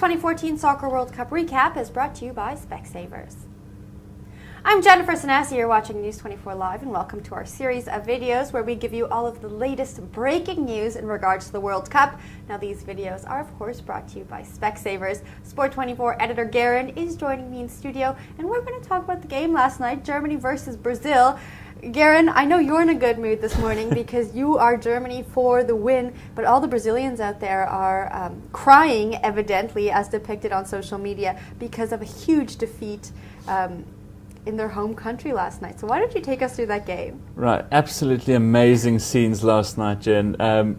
2014 Soccer World Cup recap is brought to you by Specsavers. I'm Jennifer Sanasi, you're watching News 24 Live, and welcome to our series of videos where we give you all of the latest breaking news in regards to the World Cup. Now these videos are of course brought to you by Specsavers. Sport 24 editor Garen is joining me in studio, and we're going to talk about the game last night, Germany versus Brazil. Garen, I know you're in a good mood this morning because you are Germany for the win, but all the Brazilians out there are crying, evidently, as depicted on social media, because of a huge defeat in their home country last night. So why don't you take us through that game? Right, absolutely amazing scenes last night, Jen.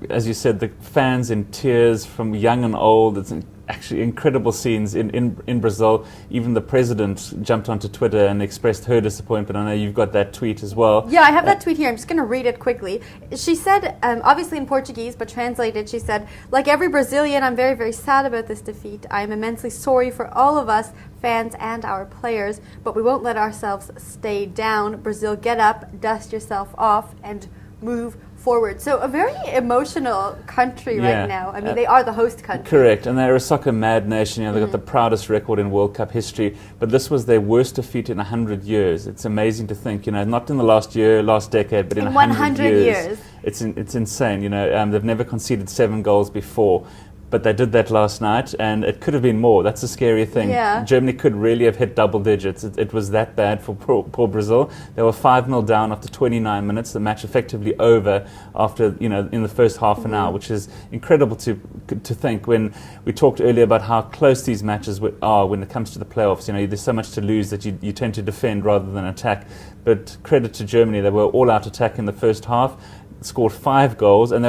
As you said, the fans in tears from young and old. It's actually incredible scenes in Brazil. Even the president jumped onto Twitter and expressed her disappointment. I know you've got that tweet as well. Yeah, I have that tweet here. I'm just going to read it quickly. She said, obviously in Portuguese, but translated, she said, "Like every Brazilian, I'm very, very sad about this defeat. I am immensely sorry for all of us, fans and our players, but we won't let ourselves stay down. Brazil, get up, dust yourself off, and move forward." So a very emotional country right now. I mean, they are the host country. Correct, and they're a soccer mad nation. You know, they've got the proudest record in World Cup history, but this was their worst defeat in 100 years. It's amazing to think, you know, not in the last year, last decade, but in 100 years. It's insane, you know. They've never conceded 7 goals before. But they did that last night, and it could have been more. That's the scary thing. Yeah. Germany could really have hit double digits. It was that bad for poor Brazil. They were 5-0 down after 29 minutes. The match effectively over after, you know, in the first half an hour, which is incredible to think when we talked earlier about how close these matches are when it comes to the playoffs. You know, there's so much to lose that you tend to defend rather than attack. But credit to Germany, they were all out attack in the first half. Scored 5 goals, and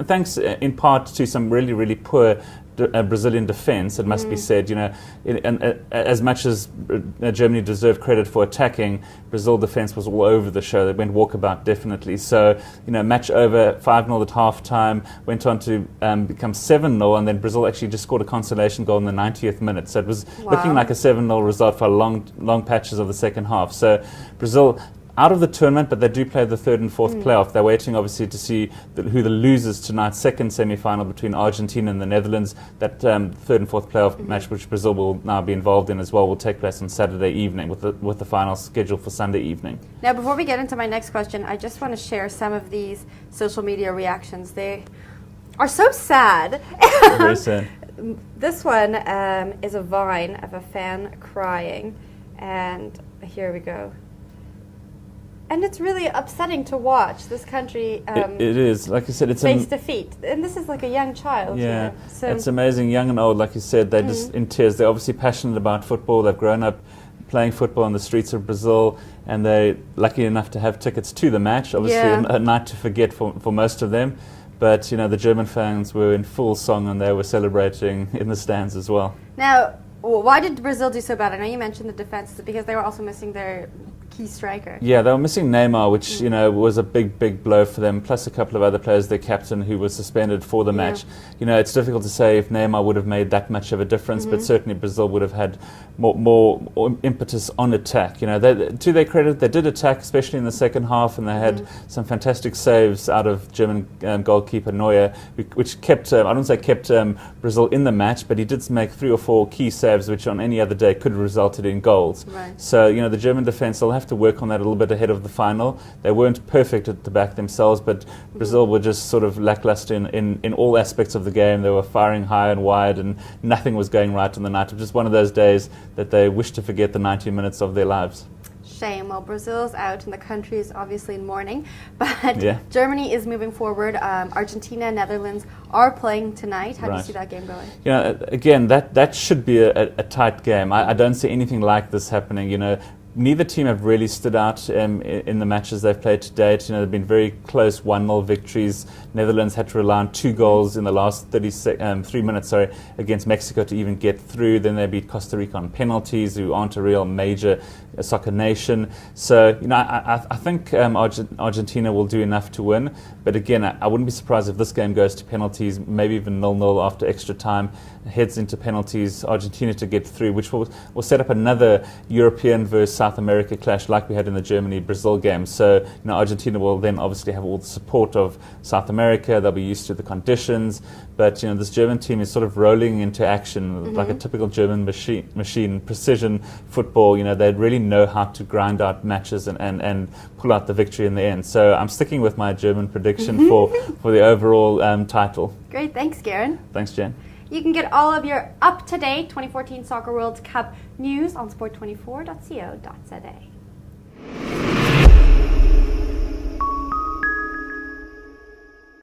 thanks in part to some really, really poor Brazilian defence, it must be said. You know, as much as Germany deserved credit for attacking, Brazil defence was all over the show. They went walkabout, definitely. So, you know, match over, 5-0 at half-time, went on to become 7-0, and then Brazil actually just scored a consolation goal in the 90th minute. So it was looking like a 7-0 result for long patches of the second half. So Brazil out of the tournament, but they do play the third and fourth playoff. They're waiting, obviously, to see who the losers tonight's second semi-final between Argentina and the Netherlands. That third and fourth playoff match, which Brazil will now be involved in as well, will take place on Saturday evening, with the final scheduled for Sunday evening. Now, before we get into my next question, I just want to share some of these social media reactions. They are so sad. Very sad. This one is a vine of a fan crying, and here we go. And it's really upsetting to watch this country it is. Like I said, it's face defeat. And this is like a young child. Yeah, you know? So it's amazing. Young and old, like you said, they're just in tears. They're obviously passionate about football. They've grown up playing football on the streets of Brazil, and they're lucky enough to have tickets to the match. Obviously, a night to forget for most of them. But, you know, the German fans were in full song, and they were celebrating in the stands as well. Now, why did Brazil do so bad? I know you mentioned the defense. Is it because they were also missing their key striker? Yeah, they were missing Neymar, which you know was a big blow for them. Plus a couple of other players, their captain, who was suspended for the match. You know, it's difficult to say if Neymar would have made that much of a difference, but certainly Brazil would have had more impetus on attack. You know, to their credit, they did attack, especially in the second half, and they had some fantastic saves out of German goalkeeper Neuer, which kept I don't say kept Brazil in the match, but he did make 3 or 4 key saves, which on any other day could have resulted in goals. Right. So, you know, the German defence, they'll have to work on that a little bit ahead of the final. They weren't perfect at the back themselves, but Brazil were just sort of lackluster in all aspects of the game. They were firing high and wide, and nothing was going right on the night. It was just one of those days that they wish to forget the 90 minutes of their lives. Shame. Well, Brazil's out and the country is obviously in mourning, but Germany is moving forward. Argentina and Netherlands are playing tonight. How do you see that game going? You know, again, that should be a tight game. I don't see anything like this happening. You know, neither team have really stood out in the matches they've played to date. You know, they've been very close 1-0 victories. Netherlands had to rely on 2 goals in the last 3 minutes against Mexico to even get through. Then they beat Costa Rica on penalties, who aren't a real major soccer nation. So, you know, I think Argentina will do enough to win. But again, I wouldn't be surprised if this game goes to penalties, maybe even 0-0 after extra time, heads into penalties, Argentina to get through, which will set up another European versus South America clash like we had in the Germany-Brazil game. So, Argentina will then obviously have all the support of South America. They'll be used to the conditions. But, this German team is sort of rolling into action like a typical German machine, precision football. They really know how to grind out matches and pull out the victory in the end. So I'm sticking with my German prediction for the overall title. Great. Thanks, Garen. Thanks, Jen. You can get all of your up-to-date 2014 Soccer World Cup news on sport24.co.za.